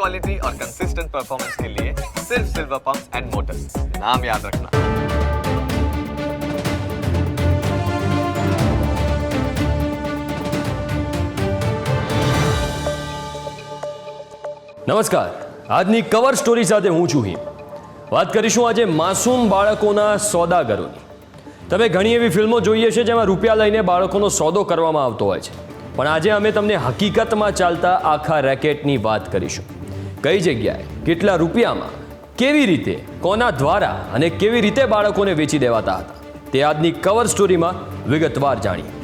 Quality और consistent performance के लिए सिर्फ सिल्वर पंप्स एंड मोटर्स, नाम याद रखना। નમસ્કાર, આજની કવર સ્ટોરી સાથે હું છું હિમ. વાત કરીશું આજે માસૂમ બાળકોના સોદાગરોની. તમે ઘણી એવી ફિલ્મો જોઈએ છે જેમાં રૂપિયા લઈને બાળકોનો સોદો કરવામાં આવતો હોય છે, પણ આજે અમે તમને હકીકતમાં ચાલતા આખા રેકેટની વાત કરીશું. કઈ જગ્યાએ, કેટલા રૂપિયામાં, કેવી રીતે, કોના દ્વારા અને કેવી રીતે બાળકોને વેચી દેવાતા હતા, તે આજની કવર સ્ટોરીમાં વિગતવાર જાણીએ.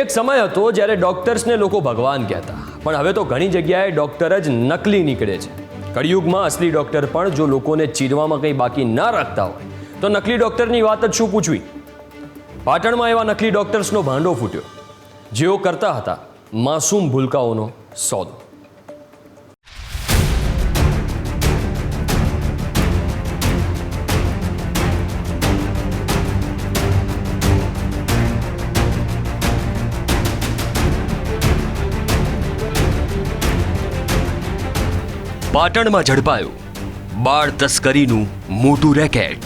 એક સમય હતો જ્યારે ડોક્ટર્સને લોકો ભગવાન કહેતા, પણ હવે તો ઘણી જગ્યાએ ડોક્ટર જ નકલી નીકળે છે. કળિયુગમાં અસલી ડોક્ટર પણ જો લોકોને ચીરવામાં કંઈ બાકી ન રાખતા હોય તો નકલી ડોક્ટરની વાત જ શું પૂછવી. પાટણમાં એવા નકલી ડોક્ટર્સનો ભાંડો ફૂટ્યો, જેઓ કરતા હતા માસૂમ ભૂલકાઓનો સોદો. પાટણમાં ઝડપાયું બાળ તસ્કરીનું મોટું રેકેટ.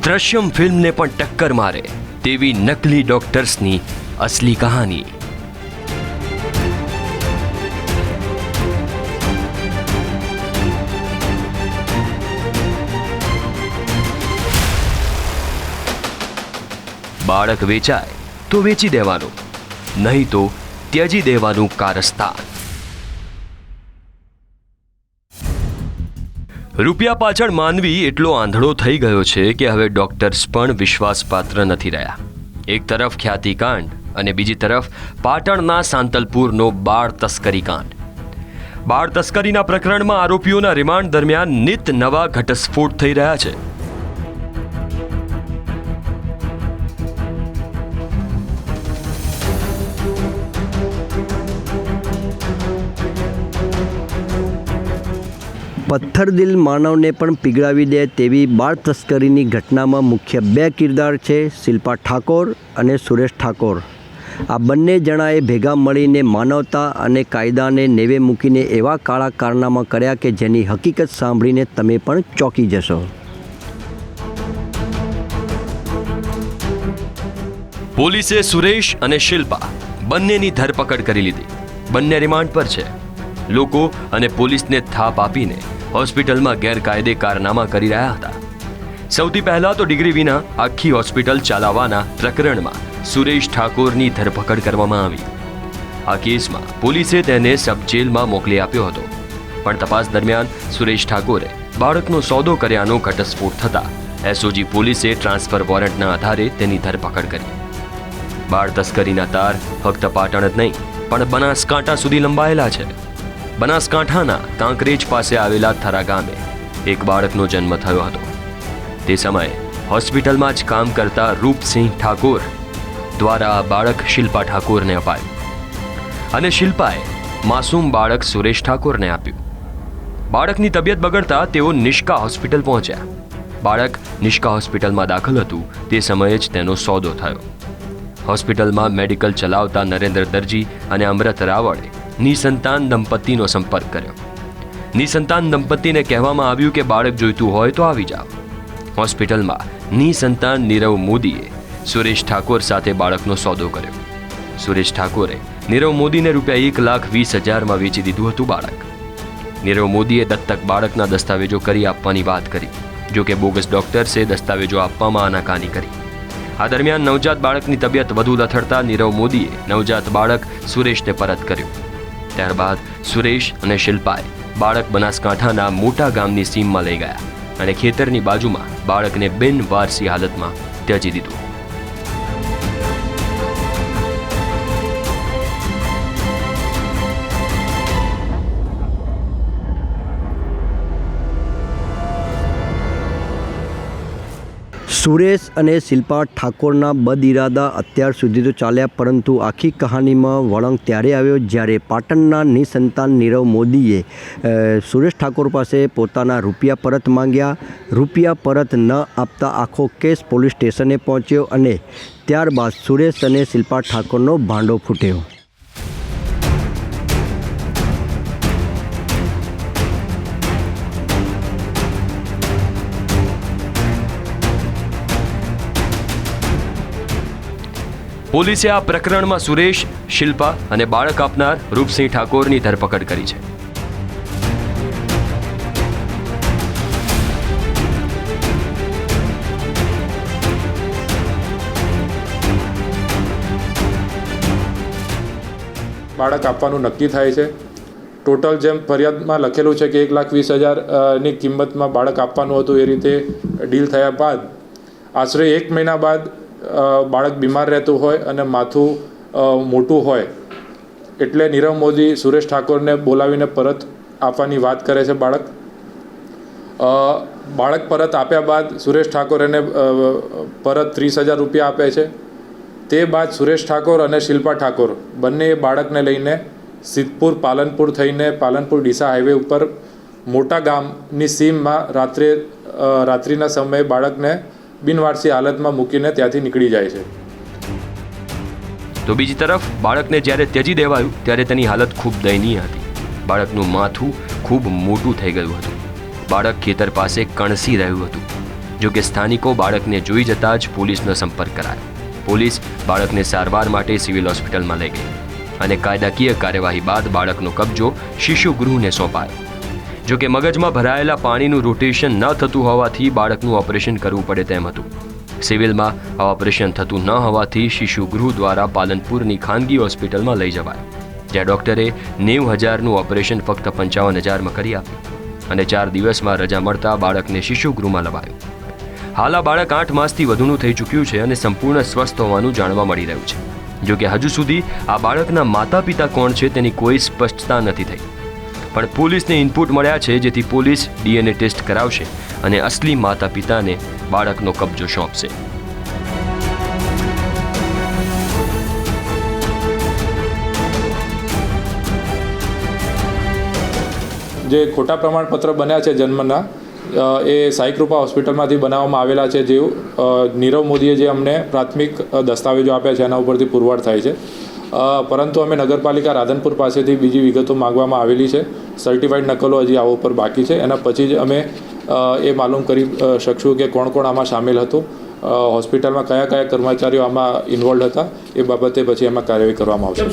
દ્રશ્યમ ફિલ્મને પણ ટક્કર મારે તેવી નકલી ડોક્ટર્સની અસલી કહાની. બાળક વેચાય તો વેચી દેવાનું, નહીં તો ત્યજી દેવાનું કારસ્તાન. રૂપિયા પાછળ માનવી એટલો આંધળો થઈ ગયો છે કે હવે ડોક્ટર્સ પણ વિશ્વાસપાત્ર નથી રહ્યા. એક તરફ ખ્યાતિકાંડ અને બીજી તરફ પાટણના સાંતલપુરનો બાળ તસ્કરી કાંડ. બાળ તસ્કરીના પ્રકરણમાં આરોપીઓના રિમાન્ડ દરમિયાન નિત નવા ઘટસ્ફોટ થઈ રહ્યા છે. પથ્થરદિલ માનવને પણ પીગળાવી દે તેવી બાળ તસ્કરીની ઘટનામાં મુખ્ય બે કિરદાર છે શિલ્પા ઠાકોર અને સુરેશ ઠાકોર. આ બંને જણાએ ભેગા મળીને માનવતા અને કાયદાને નેવે મૂકીને એવા કાળા કારનામા કર્યા કે જેની હકીકત સાંભળીને તમે પણ ચોંકી જશો. પોલીસે સુરેશ અને શિલ્પા બંનેની ધરપકડ કરી લીધી. બંને રિમાન્ડ પર છે. લોકો અને પોલીસને થાપ આપીને હોસ્પિટલમાં ગેરકાયદે કારનામા કરી રહ્યા હતા. સૌથી પહેલા તો ડિગ્રી વિના આખી હોસ્પિટલ ચલાવવાના પ્રકરણમાં સુરેશ ઠાકોરની ધરપકડ કરવામાં આવી. આ કેસમાં પોલીસે તેને સબ જેલમાં મોકલી આપ્યો હતો, પણ તપાસ દરમિયાન સુરેશ ઠાકોરે બાળકનો સોદો કર્યાનો ઘટસ્ફોટ થતા એસઓજી પોલીસે ટ્રાન્સફર વોરંટના આધારે તેની ધરપકડ કરી. બાળ તસ્કરીના તાર ફક્ત પાટણ જ નહીં પણ બનાસકાંઠા સુધી લંબાયેલા છે. બનાસકાંઠાના કાંકરેજ પાસે આવેલા થરા ગામે એક બાળકનો જન્મ થયો હતો. તે સમયે હોસ્પિટલમાં જ કામ કરતા રૂપસિંહ ઠાકોર દ્વારા આ બાળક શિલ્પા ઠાકોરને અપાયું અને શિલ્પાએ માસૂમ બાળક સુરેશ ઠાકોરને આપ્યું. બાળકની તબિયત બગડતા તેઓ નિષ્કા હોસ્પિટલ પહોંચ્યા. બાળક નિષ્કા હોસ્પિટલમાં દાખલ હતું તે સમયે જ તેનો સોદો થયો. હોસ્પિટલમાં મેડિકલ ચલાવતા નરેન્દ્ર દરજી અને અમૃત રાવળે નિસંતાન દંપતીનો સંપર્ક કર્યો. નિસંતાન દંપતીને કહેવામાં આવ્યું કે બાળક જોઈતું હોય તો આવી જાઓ. હોસ્પિટલમાં નિસંતાન નીરવ મોદીએ સુરેશ ઠાકોર સાથે બાળકનો સોદો કર્યો. સુરેશ ઠાકોરે નીરવ મોદીને ₹1,20,000 વેચી દીધું હતું બાળક. નીરવ મોદીએ દત્તક બાળકના દસ્તાવેજો કરી આપવાની વાત કરી, જો કે બોગસ ડોક્ટર્સે દસ્તાવેજો આપવામાં આનાકાની કરી. આ દરમિયાન નવજાત બાળકની તબિયત વધુ લથડતા નીરવ મોદીએ નવજાત બાળક સુરેશને પરત કર્યું. ત્યારબાદ સુરેશ અને શિલ્પાએ બાળક બનાસકાંઠાના મોટા ગામની સીમમાં લઈ ગયા અને ખેતરની બાજુમાં બાળકને બિનવારસી હાલતમાં ત્યજી દીધું. સુરેશ અને શિલ્પા ઠાકોરના બદઇરાદા અત્યાર સુધી તો ચાલ્યા, પરંતુ આખી કહાનીમાં વળંગ ત્યારે આવ્યો જ્યારે પાટણના નિસંતાન નીરવ મોદીએ સુરેશ ઠાકોર પાસે પોતાના રૂપિયા પરત માંગ્યા. રૂપિયા પરત ન આપતા આખો કેસ પોલીસ સ્ટેશને પહોંચ્યો અને ત્યારબાદ સુરેશ અને શિલ્પા ઠાકોરનો ભાંડો ફૂટ્યો. પોલીસે આ પ્રકરણમાં સુરેશ, શિલ્પા અને બાળક આપનાર રૂપસિંહ ઠાકોરની ધરપકડ કરી છે. બાળક આપવાનું નક્કી થાય છે. ટોટલ જેમ ફરિયાદમાં લખેલું છે કે 1,20,000ની કિંમતમાં બાળક આપવાનું હતું, એ રીતે ડીલ થયા બાદ આશરે 1 મહિના બાદ બાળક બીમાર રહેતું હોય અને માથું મોટું હોય એટલે નીરવ મોદી સુરેશ ઠાકોરને બોલાવીને પરત આપવાની વાત કરે છે. બાળક પરત આપ્યા બાદ સુરેશ ઠાકોર એને પરત 30,000 રૂપિયા આપે છે. તે બાદ સુરેશ ઠાકોર અને શિલ્પા ઠાકોર બંને બાળકને લઈને સિદ્ધપુર પાલનપુર થઈને પાલનપુર ડીસા હાઈવે ઉપર મોટા ગામની સીમમાં રાત્રિના સમયે બાળકને બિનવારસી હાલતમાં મૂકીને ત્યાંથી નીકળી જાય છે. તો બીજી તરફ બાળકને જ્યારે ત્યજી દેવાયું ત્યારે તેની હાલત ખૂબ દયનીય હતી. બાળકનું માથું ખૂબ મોટું થઈ ગયું હતું. બાળક ખેતર પાસે કણસી રહ્યું હતું. જો કે સ્થાનિકો બાળકને જોઈ જતાં જ પોલીસનો સંપર્ક કરાયો. પોલીસ બાળકને સારવાર માટે સિવિલ હોસ્પિટલમાં લઈ ગઈ અને કાયદાકીય કાર્યવાહી બાદ બાળકનો કબજો શિશુ ગૃહને સોંપાયો. જો કે મગજમાં ભરાયેલા પાણીનું રોટેશન ન થતું હોવાથી બાળકનું ઓપરેશન કરવું પડે તેમ હતું. સિવિલમાં આ ઓપરેશન થતું ન હોવાથી શિશુ ગૃહ દ્વારા પાલનપુરની ખાનગી હોસ્પિટલમાં લઈ જવાયો, જ્યાં ડૉક્ટરે 90,000નું ઓપરેશન ફક્ત 55,000માં કરી આપ્યું અને 4 દિવસમાં રજા મળતા બાળકને શિશુ ગૃહમાં લવાયું. હાલ આ બાળક 8 માસથી વધુનું થઈ ચૂક્યું છે અને સંપૂર્ણ સ્વસ્થ હોવાનું જાણવા મળી રહ્યું છે. જો કે હજુ સુધી આ બાળકના માતા પિતા કોણ છે તેની કોઈ સ્પષ્ટતા નથી થઈ, પણ પોલીસને ઇનપુટ મળ્યા છે, જેથી પોલીસ DNA ટેસ્ટ કરાવશે અને અસલી માતા પિતાને બાળકનો કબજો સોંપશે. જે ખોટા પ્રમાણપત્ર બન્યા છે જન્મના, એ સાઈકૃપા હોસ્પિટલમાંથી બનાવવામાં આવેલા છે. જે નીરવ મોદીએ જે અમને પ્રાથમિક દસ્તાવેજો આપ્યા છે એના ઉપરથી પુરવાર થાય છે. પરંતુ અમે નગરપાલિકા રાધનપુર પાસેથી બીજી વિગતો માંગવામાં આવેલી છે. સર્ટિફાઈડ નકલો હજી આવો ઉપર બાકી છે. એના પછી જ અમે એ માલુમ કરી શકશું કે કોણ કોણ આમાં સામેલ હતું, હોસ્પિટલમાં કયા કયા કર્મચારીઓ આમાં ઇન્વોલ્વ હતા. એ બાબતે પછી એમાં કાર્યવાહી કરવામાં આવશે.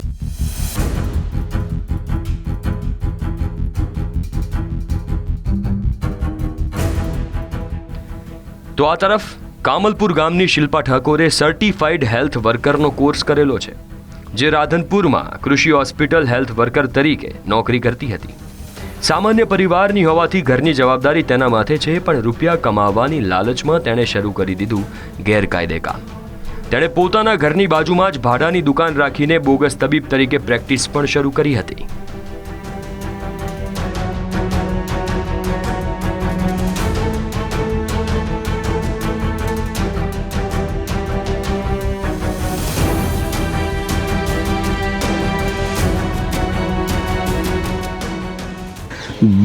તો આ તરફ કામલપુર ગામની શિલ્પા ઠાકોરે સર્ટિફાઈડ હેલ્થ વર્કરનો કોર્સ કરેલો છે, જે રાધનપુરમાં કૃષિ હોસ્પિટલ હેલ્થ વર્કર તરીકે નોકરી કરતી હતી. સામાન્ય પરિવારની હોવાથી ઘરની જવાબદારી તેના માથે છે, પણ રૂપિયા કમાવાની લાલચમાં તેણે શરૂ કરી દીધું ગેરકાયદે કામ. તેણે પોતાના ઘરની બાજુમાં જ ભાડાની દુકાન રાખીને બોગસ તબીબ તરીકે પ્રેક્ટિસ પણ શરૂ કરી હતી.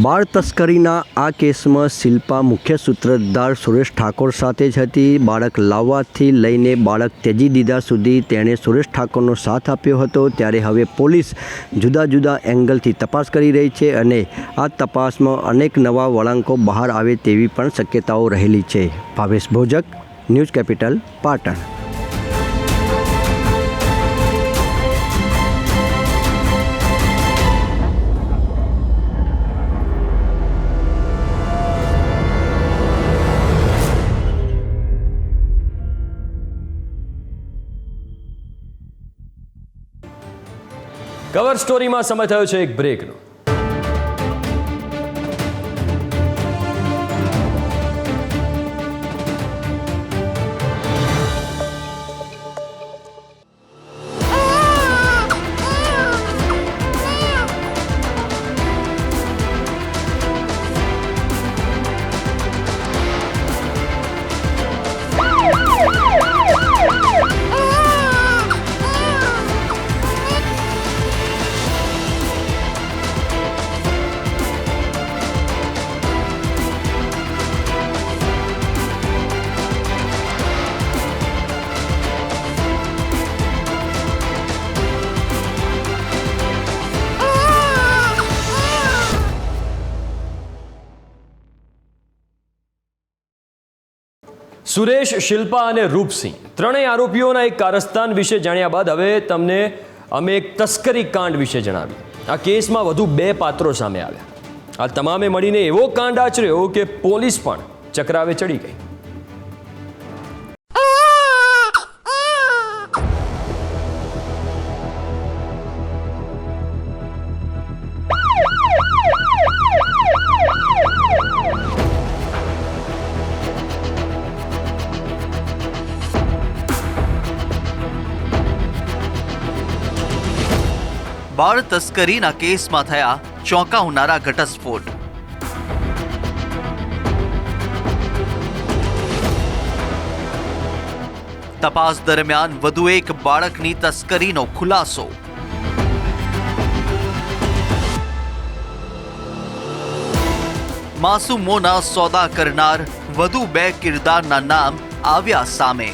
બાળ તસ્કરીના આ કેસમાં શિલ્પા મુખ્ય સૂત્રધાર સુરેશ ઠાકોર સાથે જ હતી. બાળક લાવવાથી લઈને બાળક ત્યજી દીધા સુધી તેણે સુરેશ ઠાકોરનો સાથ આપ્યો હતો. ત્યારે હવે પોલીસ જુદા જુદા એંગલથી તપાસ કરી રહી છે અને આ તપાસમાં અનેક નવા વળાંકો બહાર આવે તેવી પણ શક્યતાઓ રહેલી છે. Bhavesh Bhojak, news capital, Patan. Cover સ્ટોરીમાં સમય થયો છે એક બ્રેકનો. સુરેશ, શિલ્પા અને રૂપસિંહ ત્રણેય આરોપીઓના એક કારસ્તાન વિશે જાણ્યા બાદ હવે તમને અમે એક તસ્કરી કાંડ વિશે જણાવી. આ કેસમાં વધુ 2 પાત્રો સામે આવ્યા. આ તમામે મળીને એવો કાંડ આચર્યો કે પોલીસ પણ ચક્રાવે ચડી ગઈ. બાળ તસ્કરીના કેસમાં થયા ચોંકાવનારા ઘટસ્ફોટ. તપાસ દરમિયાન વધુ એક બાળકની તસ્કરીનો ખુલાસો. માસૂમોના સોદા કરનાર વધુ 2 કિરદારના નામ આવ્યા સામે.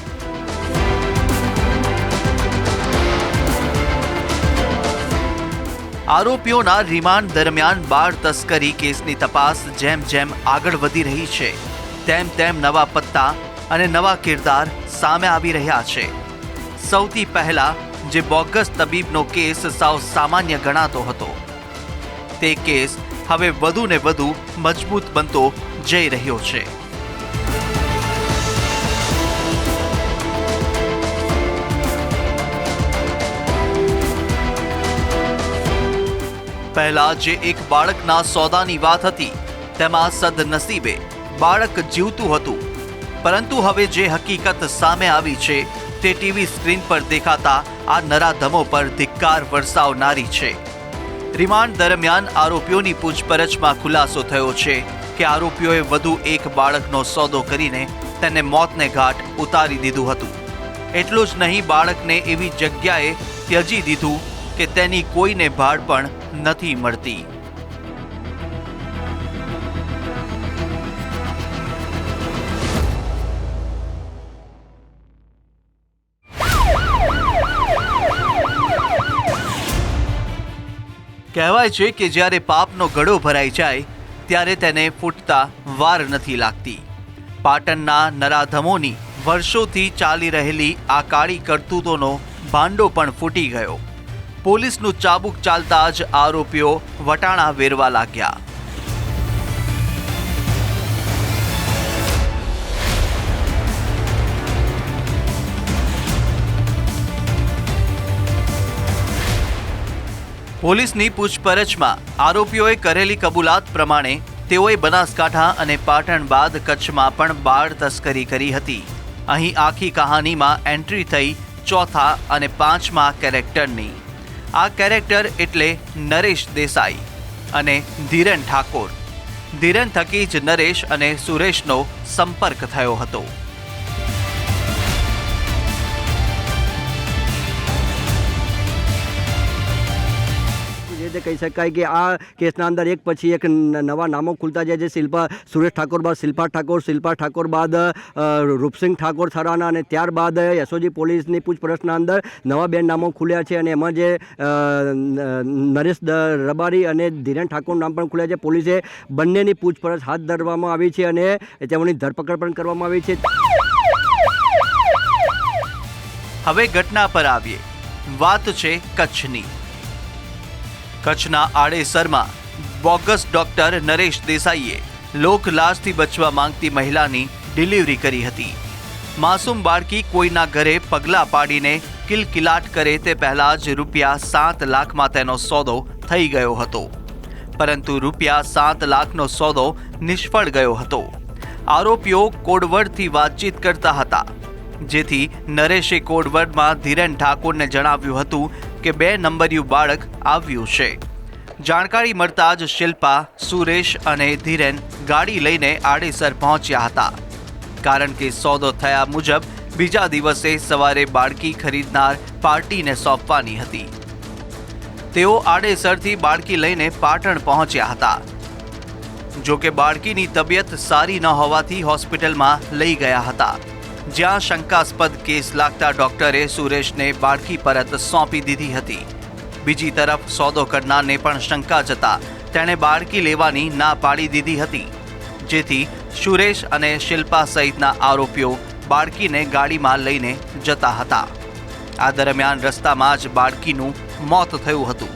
આરોપીઓના રિમાન્ડ દરમિયાન બાળ તસ્કરી કેસની તપાસ જેમ જેમ આગળ વધી રહી છે તેમ તેમ નવા પત્તા અને નવા કિરદાર સામે આવી રહ્યા છે. સૌથી પહેલા જે બોગસ તબીબનો કેસ સાવ સામાન્ય ગણાતો હતો તે કેસ હવે વધુ ને વધુ મજબૂત બનતો જઈ રહ્યો છે. પહેલા જે એક બાળકના સોદાની વાત હતી તેમાં સદનસીબે બાળક જીવતું હતું, પરંતુ હવે જે હકીકત સામે આવી છે તે ટીવી સ્ક્રીન પર દેખાતા આ નરાધમો પર ધિક્કાર વરસાવનારી છે. રિમાન્ડ દરમિયાન આરોપીઓની પૂછપરછમાં ખુલાસો થયો છે કે આરોપીઓએ વધુ એક બાળકનો સોદો કરીને તેને મોતને ઘાટ ઉતારી દીધું હતું. એટલું જ નહીં, બાળકને એવી જગ્યાએ ત્યજી દીધું કે તેની કોઈને ભાડ પણ નથી મળતી. કહેવાય છે કે જ્યારે પાપનો ગળો ભરાઈ જાય ત્યારે તેને ફૂટતા વાર નથી લાગતી. પાટણના નરાધમોની વર્ષોથી ચાલી રહેલી આ કાળી કરતૂતોનો ભાંડો પણ ફૂટી ગયો. પોલીસનું ચાબુક ચાલતા જ આરોપીઓ વટાણા વેરવા લાગ્યા. પોલીસની પૂછપરછમાં આરોપીઓએ કરેલી કબૂલાત પ્રમાણે તેઓએ બનાસકાંઠા અને પાટણ બાદ કચ્છમાં પણ બાળ તસ્કરી કરી હતી. અહીં આખી કહાનીમાં એન્ટ્રી થઈ ચોથા અને 5મા કેરેક્ટરની. આ કેરેક્ટર એટલે નરેશ દેસાઈ અને ધીરેન ઠાકોર. ધીરેન થકી જ નરેશ અને સુરેશનો સંપર્ક થયો હતો. કહી શકાય કે આ કેસના અંદર એક પછી એક નવા નામો ખુલતા જાય છે. સુરેશ ઠાકોર બાદ શિલ્પા ઠાકોર બાદ રૂપસિંહ ઠાકોર થરાના, અને ત્યારબાદ એસઓજી પોલીસની પૂછપરછના અંદર નવા 2 નામો ખુલ્યા છે, અને એમાં જે નરેશ રબારી અને ધીરેન ઠાકોરનું નામ પણ ખુલ્યા છે. પોલીસે બંનેની પૂછપરછ હાથ ધરવામાં આવી છે અને તેમની ધરપકડ પણ કરવામાં આવી છે. હવે ઘટના પર આવીએ. વાત છે કચ્છની. કચ્છના આડેસરમાં બોગસ ડોક્ટર નરેશ દેસાઈએ લોકલાજથી બચવા માંગતી મહિલાની ડિલિવરી કરી હતી. માસૂમ બાળકી કોઈના ઘરે પગલાં પાડીને કિલકિલાટ કરે તે પહેલા જ ₹7 લાખમાં તેનો સોદો થઈ ગયો હતો, પરંતુ ₹7 લાખનો સોદો નિષ્ફળ ગયો હતો. આરોપીઓ કોડવર્ડથી વાતચીત કરતા હતા, જેથી નરેશે કોડવર્ડમાં ધીરેન ઠાકોરને જણાવ્યું હતું કે 2 નંબરિયું બાળક આવ્યું છે. જાણકારી મળતા જ શિલ્પા, સુરેશ અને ધીરેન ગાડી લઈને આડેસર પહોંચ્યા હતા, કારણ કે સોદો થયા મુજબ બીજા દિવસે સવારે બાળકી ખરીદનાર પાર્ટીને સોંપવાની હતી. તેઓ આડેસરથી બાળકી લઈને પાટણ પહોંચ્યા હતા. જો કે બાળકીની તબિયત સારી ન હોવાથી હોસ્પિટલમાં લઈ ગયા હતા, જ્યાં શંકાસ્પદ કેસ લાગતા ડોક્ટરે સુરેશને બાળકી પરત સોંપી દીધી હતી. બીજી તરફ સોદો કરનારને પણ શંકા જતા તેણે બાળકી લેવાની ના પાડી દીધી હતી, જેથી સુરેશ અને શિલ્પા સહિતના આરોપીઓ બાળકીને ગાડીમાં લઈને જતા હતા. આ દરમિયાન રસ્તામાં જ બાળકીનું મોત થયું હતું.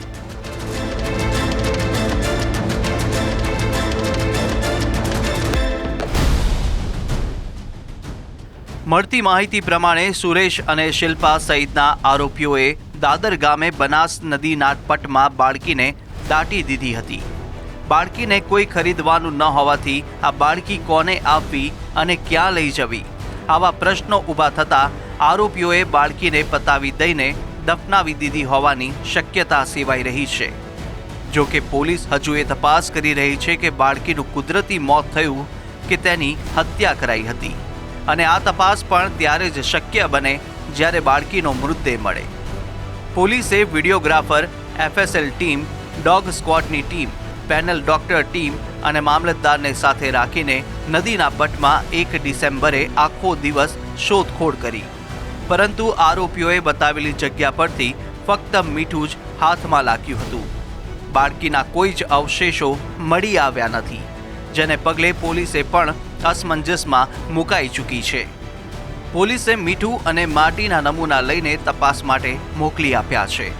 મળતી માહિતી પ્રમાણે સુરેશ અને શિલ્પા સહિતના આરોપીઓએ દાદર ગામે બનાસ નદીના પટમાં બાળકીને દાટી દીધી હતી. બાળકીને કોઈ ખરીદવાનું ન હોવાથી આ બાળકી કોને આપવી અને ક્યાં લઈ જવી, આવા પ્રશ્નો ઊભા થતા આરોપીઓએ બાળકીને પતાવી દઈને દફનાવી દીધી હોવાની શક્યતા સેવાઈ રહી છે. જો કે પોલીસ હજુ એ તપાસ કરી રહી છે કે બાળકીનું કુદરતી મોત થયું કે તેની હત્યા કરાઈ હતી, અને આ તપાસ પણ ત્યારે જ શક્ય બને જ્યારે બાળકીનો મૃતદેહ મળે. પોલીસે વિડીયોગ્રાફર, FSL ટીમ, ડોગ સ્ક્વોડની ટીમ, પેનલ ડોક્ટર ટીમ અને મામલતદારને સાથે રાખીને નદીના પટમાં 1 ડિસેમ્બરે આખો દિવસ શોધખોળ કરી, પરંતુ આરોપીઓએ બતાવેલી જગ્યા પરથી ફક્ત મીઠું જ હાથમાં લાગ્યું હતું. બાળકીના કોઈ જ અવશેષો મળી આવ્યા નથી, જેને પગલે પોલીસે પણ અસમંજસમાં મુકાઈ ચૂકી છે. પોલીસે મીઠું અને માટીના નમૂના લઈને તપાસ માટે મોકલી આપ્યા છે.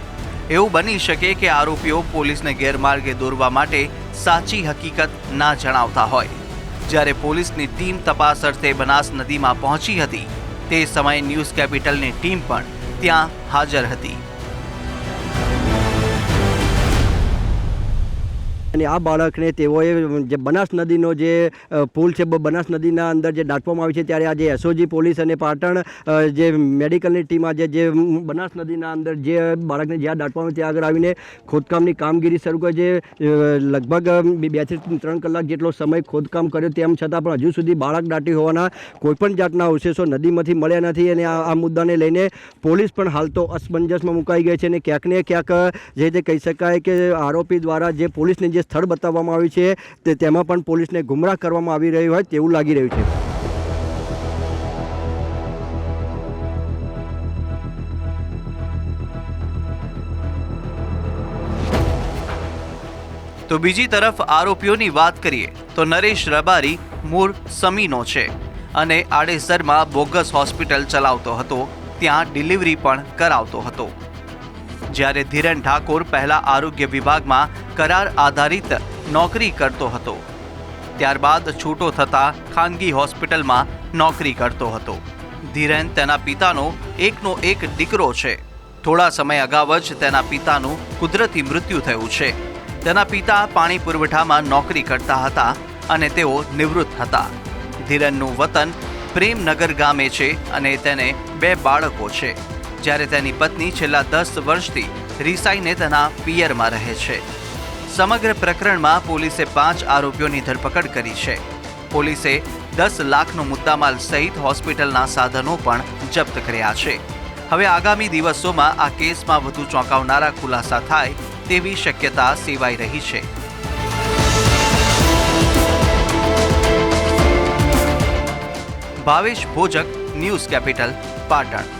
એવું બની શકે કે આરોપીઓ પોલીસને ગેરમાર્ગે દોરવા માટે સાચી હકીકત ના જણાવતા હોય. જ્યારે પોલીસની ટીમ તપાસ અર્થે બનાસ નદીમાં પહોંચી હતી, તે સમયે ન્યૂઝ કેપિટલની ટીમ પણ ત્યાં હાજર હતી. અને આ બાળકને તેઓએ જે બનાસ નદીનો જે પુલ છે, બનાસ નદીના અંદર જે દાટવામાં આવી છે, ત્યારે આજે SOG પોલીસ અને પાટણ જે મેડિકલની ટીમ આજે જે બનાસ નદીના અંદર જે બાળકને જ્યાં દાટવામાં ત્યાં આગળ આવીને ખોદકામની કામગીરી શરૂ કરી છે. લગભગ 2 થી 3 કલાક જેટલો સમય ખોદકામ કર્યો, તેમ છતાં પણ હજુ સુધી બાળક દાટી હોવાના કોઈપણ જાતના અવશેષો નદીમાંથી મળ્યા નથી. અને આ મુદ્દાને લઈને પોલીસ પણ હાલ તો અસમંજસમાં મુકાઈ ગઈ છે. અને ક્યાંક ને ક્યાંક જે રીતે કહી શકાય કે આરોપી દ્વારા જે પોલીસને જે સ્થળ બતાવવામાં આવ્યું છે તેમાં પણ પોલીસને ગુમરાહ કરવામાં આવી રહ્યું હોય તેવું લાગી રહ્યું છે. તો બીજી તરફ આરોપીઓની વાત કરીએ તો નરેશ રબારી મૂળ સમીનો છે અને આડેસરમાં બોગસ હોસ્પિટલ ચલાવતો હતો, ત્યાં ડિલિવરી પણ કરાવતો હતો. જ્યારે ધીરેન ઠાકોર પહેલા આરોગ્ય વિભાગમાં કરાર આધારિત નોકરી કરતો હતો, ત્યારબાદ છૂટો થતા ખાનગી હોસ્પિટલમાં નોકરી કરતો હતો. ધીરેન તેના પિતાનો એકનો એક દીકરો છે. થોડા સમય અગાઉ જ તેના પિતાનું કુદરતી મૃત્યુ થયું છે. તેના પિતા પાણી પુરવઠામાં નોકરી કરતા હતા અને તેઓ નિવૃત્ત હતા. ધીરેનનું વતન પ્રેમનગર ગામે છે અને તેને 2 બાળકો છે, જ્યારે તેની પત્ની છેલ્લા 10 વર્ષથી રિસાઈને તેના પિયરમાં રહે છે. સમગ્ર પ્રકરણમાં પોલીસે 5 આરોપીઓની ધરપકડ કરી છે. પોલીસે 10 લાખનો મુદ્દામાલ સહિત હોસ્પિટલના સાધનો પણ જપ્ત કર્યા છે. હવે આગામી દિવસોમાં આ કેસમાં વધુ ચોંકાવનારા ખુલાસા થાય તેવી શક્યતા સેવાઈ રહી છે. Bhavesh Bhojak, news capital, Patan.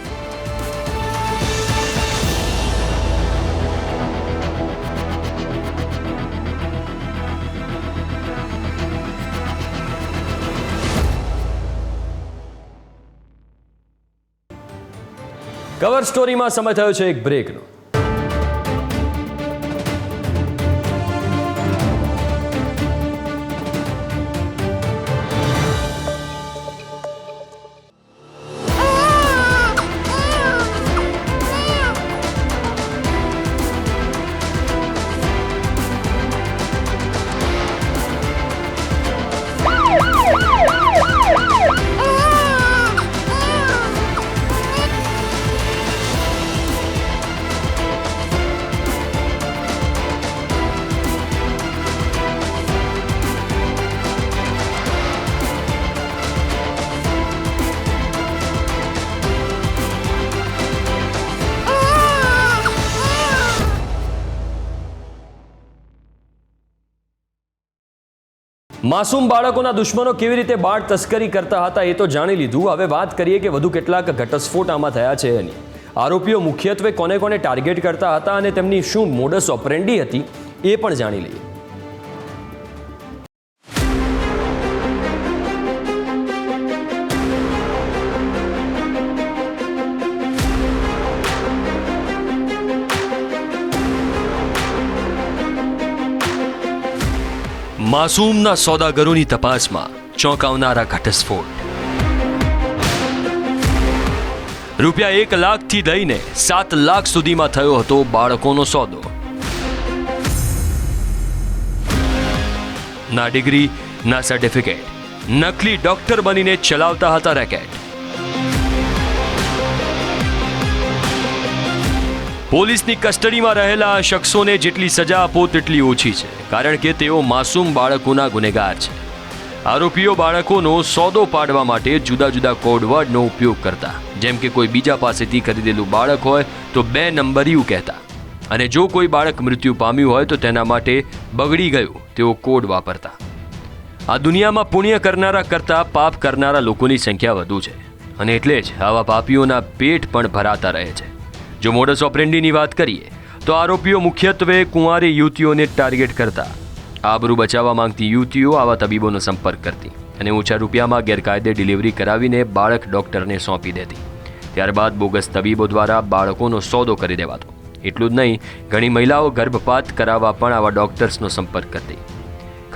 Cover સ્ટોરીમાં સમય થયો છે એક બ્રેકનો. માસૂમ બાળકોના દુશ્મનો કેવી રીતે બાળ તસ્કરી કરતા હતા એ તો જાણી લીધું. હવે વાત કરીએ કે વધુ કેટલાક ઘટસ્ફોટ આમાં થયા છે એની. આરોપીઓ મુખ્યત્વે કોને કોને ટાર્ગેટ કરતા હતા અને તેમની શું મોડસ ઓપરેન્ડી હતી એ પણ જાણી લઈએ. માસૂમના સોદાગરોની તપાસમાં ચોંકાવનારા ઘટસ્ફોટ. રૂપિયા 1 લાખથી લઈને 7 લાખ સુધીમાં થયો હતો બાળકોનો સોદો. ના ડિગ્રી ના સર્ટિફિકેટ, નકલી ડોક્ટર બનીને ચલાવતા હતા રેકેટ. પોલીસની કસ્ટડીમાં રહેલા આ શખ્સોને જેટલી સજા આપો તેટલી ઓછી છે, કારણ કે તેઓ માસૂમ બાળકોના ગુનેગાર છે. આરોપીઓ બાળકોનો સોદો પાડવા માટે જુદા જુદા કોડવર્ડનો ઉપયોગ કરતા, જેમ કે કોઈ બીજા પાસેથી ખરીદેલું બાળક હોય તો 2 નંબરિયું કહેતા, અને જો કોઈ બાળક મૃત્યુ પામ્યું હોય તો તેના માટે બગડી ગયું તેવો કોડ વાપરતા. આ દુનિયામાં પુણ્ય કરનારા કરતાં પાપ કરનારા લોકોની સંખ્યા વધુ છે, અને એટલે જ આવા પાપીઓના પેટ પણ ભરાતા રહે છે. જો મોડસ ઓપરેન્ડીની વાત કરીએ તો આરોપીઓ મુખ્યત્વે કુંવારી યુવતીઓને ટાર્ગેટ કરતા. આબરૂ બચાવવા માંગતી યુવતીઓ આવા તબીબોનો સંપર્ક કરતી અને ઓછા રૂપિયામાં ગેરકાયદે ડિલિવરી કરાવીને બાળક ડોક્ટરને સોંપી દેતી. ત્યારબાદ બોગસ તબીબો દ્વારા બાળકોનો સોદો કરી દેવાતો. એટલું જ નહીં, ઘણી મહિલાઓ ગર્ભપાત કરાવવા પણ આવા ડોક્ટર્સનો સંપર્ક કરતી.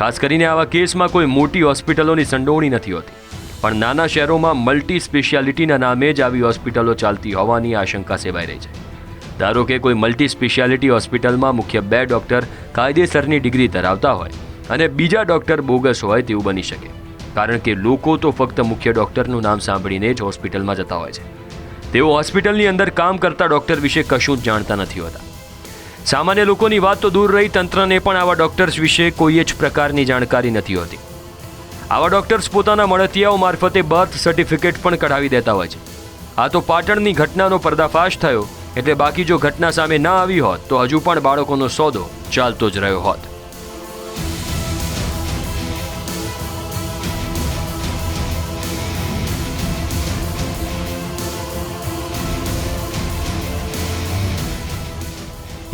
ખાસ કરીને આવા કેસમાં કોઈ મોટી હોસ્પિટલોની સંડોવણી નથી હોતી, પણ નાના શહેરોમાં મલ્ટી સ્પેશિયાલિટીના નામે જ આવી હોસ્પિટલો ચાલતી હોવાની આશંકા સેવાઈ રહી છે. ધારો કે કોઈ મલ્ટી સ્પેશિયાલિટી હોસ્પિટલમાં મુખ્ય 2 ડૉક્ટર કાયદેસરની ડિગ્રી ધરાવતા હોય અને બીજા ડૉક્ટર બોગસ હોય તેવું બની શકે, કારણ કે લોકો તો ફક્ત મુખ્ય ડૉક્ટરનું નામ સાંભળીને જ હોસ્પિટલમાં જતા હોય છે. તેઓ હોસ્પિટલની અંદર કામ કરતા ડૉક્ટર વિશે કશું જ જાણતા નથી હોતા. સામાન્ય લોકોની વાત તો દૂર રહી, તંત્રને પણ આવા ડૉક્ટર્સ વિશે કોઈ જ પ્રકારની જાણકારી નથી હોતી. આવા ડૉક્ટર્સ પોતાના મળતિયાઓ મારફતે બર્થ સર્ટિફિકેટ પણ કઢાવી દેતા હોય છે. આ તો પાટણની ઘટનાનો પર્દાફાશ થયો, એટલે બાકી જો ઘટના સામે ના આવી હોત તો હજુ પણ બાળકોનો સોદો ચાલતો જ રહ્યો હોત.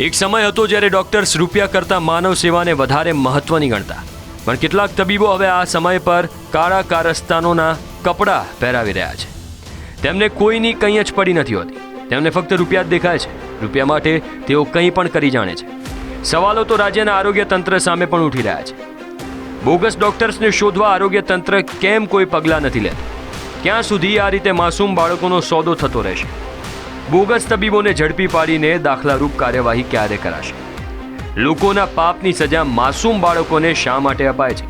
એક સમય હતો જ્યારે ડોક્ટર્સ રૂપિયા કરતાં માનવ સેવાને વધારે મહત્વની ગણતા, પણ કેટલાક તબીબો હવે આ સમય પર કાળા કારસ્તાનોના કપડાં પહેરાવી રહ્યા છે. તેમને કોઈની કંઈ જ પડી નથી હોતી, તેમને ફક્ત રૂપિયા જ દેખાય છે. રૂપિયા માટે તેઓ કંઈ પણ કરી જાણે છે. સવાલો તો રાજ્યના આરોગ્ય તંત્ર સામે પણ ઉઠી રહ્યા છે. બોગસ ડોક્ટર્સને શોધવા આરોગ્ય તંત્ર કેમ કોઈ પગલાં નથી લેતું? ક્યાં સુધી આ રીતે માસૂમ બાળકોનો સોદો થતો રહેશે? બોગસ તબીબોને ઝડપી પાડીને દાખલારૂપ કાર્યવાહી ક્યારે કરાશે? લોકોના પાપની સજા માસૂમ બાળકોને શા માટે અપાય છે?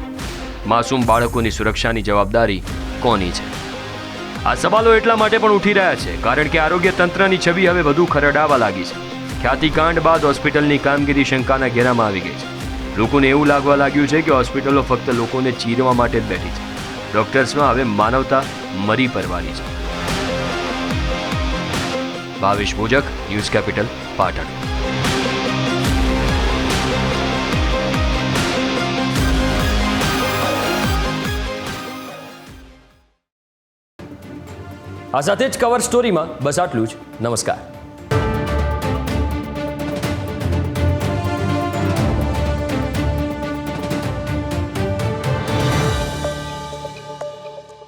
માસૂમ બાળકોની સુરક્ષાની જવાબદારી કોની છે? આ સવાલો એટલા માટે પણ ઉઠી રહ્યા છે કારણ કે આરોગ્ય તંત્રની છબી હવે વધુ ખરડાવા લાગી છે. ખ્યાતિકાંડ બાદ હોસ્પિટલની કામગીરી શંકાના ઘેરામાં આવી ગઈ છે. લોકોને એવું લાગવા લાગ્યું છે કે હોસ્પિટલો ફક્ત લોકોને ચીરવા માટે જ બેઠી છે. ડોક્ટર્સમાં હવે માનવતા મરી પરવારી છે. Bhavesh Bhojak, news capital, Patan. આ સાથે જ કવર સ્ટોરીમાં બસ આટલું જ. નમસ્કાર.